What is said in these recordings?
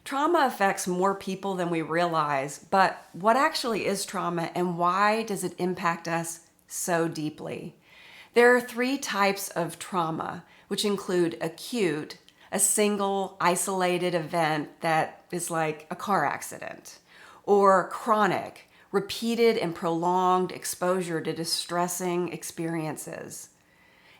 Trauma affects more people than we realize, but what actually is trauma and why does it impact us so deeply? There are three types of trauma, which include acute, a single isolated event that is like a car accident, or chronic, repeated and prolonged exposure to distressing experiences.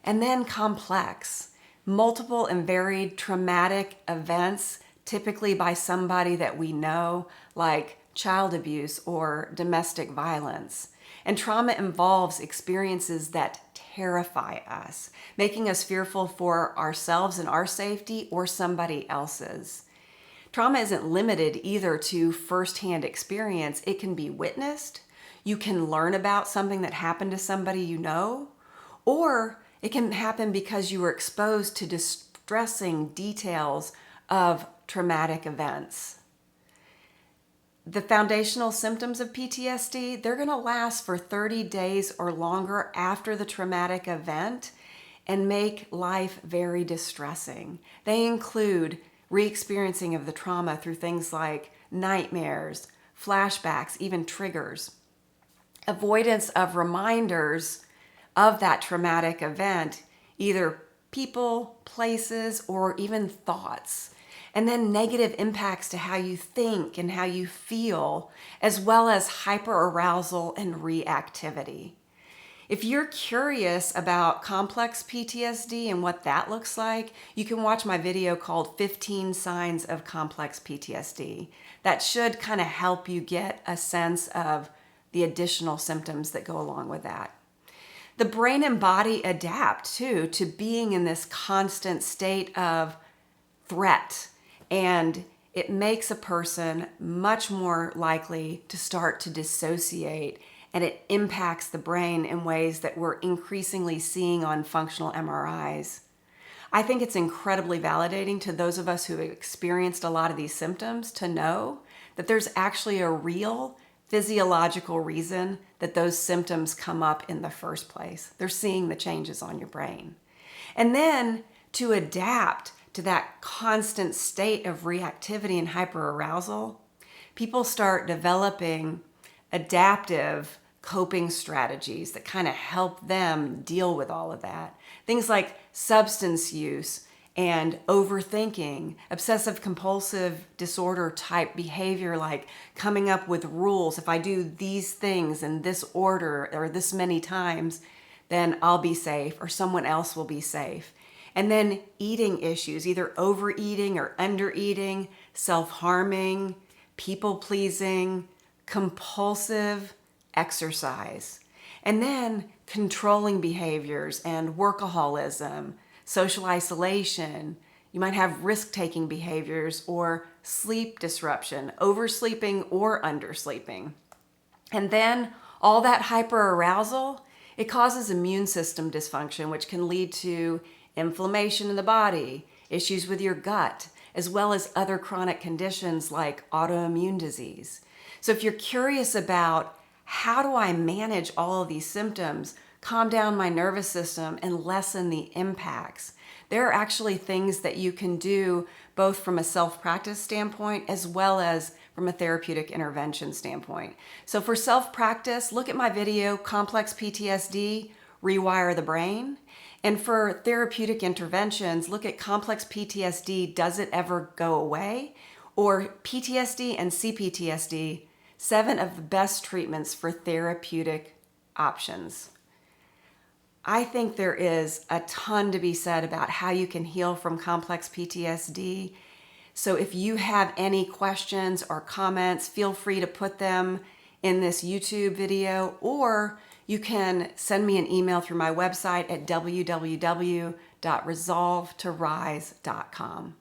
And then complex, multiple and varied traumatic events, typically by somebody that we know, like child abuse or domestic violence. And trauma involves experiences that terrify us, making us fearful for ourselves and our safety or somebody else's. Trauma isn't limited either to firsthand experience. It can be witnessed. You can learn about something that happened to somebody you know, or it can happen because you were exposed to distressing details of traumatic events. The foundational symptoms of PTSD, they're going to last for 30 days or longer after the traumatic event and make life very distressing. They include re-experiencing of the trauma through things like nightmares, flashbacks, even triggers, avoidance of reminders of that traumatic event, either people, places, or even thoughts. And then negative impacts to how you think and how you feel, as well as hyperarousal and reactivity. If you're curious about complex PTSD and what that looks like, you can watch my video called 15 Signs of Complex PTSD. That should kind of help you get a sense of the additional symptoms that go along with that. The brain and body adapt too to being in this constant state of threat, and it makes a person much more likely to start to dissociate, and it impacts the brain in ways that we're increasingly seeing on functional MRIs. I think it's incredibly validating to those of us who have experienced a lot of these symptoms to know that there's actually a real physiological reason that those symptoms come up in the first place. They're seeing the changes on your brain. And then to adapt to that constant state of reactivity and hyperarousal, people start developing adaptive coping strategies that kind of help them deal with all of that. Things like substance use and overthinking, obsessive compulsive disorder type behavior, like coming up with rules. If I do these things in this order or this many times, then I'll be safe or someone else will be safe. And then eating issues, either overeating or undereating, self-harming, people-pleasing, compulsive exercise. And then controlling behaviors and workaholism, social isolation. You might have risk-taking behaviors or sleep disruption, oversleeping or undersleeping. And then all that hyperarousal, it causes immune system dysfunction, which can lead to inflammation in the body, issues with your gut, as well as other chronic conditions like autoimmune disease. So if you're curious about how do I manage all of these symptoms, calm down my nervous system, and lessen the impacts, there are actually things that you can do both from a self-practice standpoint as well as from a therapeutic intervention standpoint. So for self-practice, look at my video, Complex PTSD, Rewire the Brain. And for therapeutic interventions, look at Complex PTSD, Does It Ever Go Away? Or PTSD and CPTSD, 7 of the best treatments for therapeutic options. I think there is a ton to be said about how you can heal from complex PTSD. So if you have any questions or comments, feel free to put them in this YouTube video, or you can send me an email through my website at www.resolvetorise.com.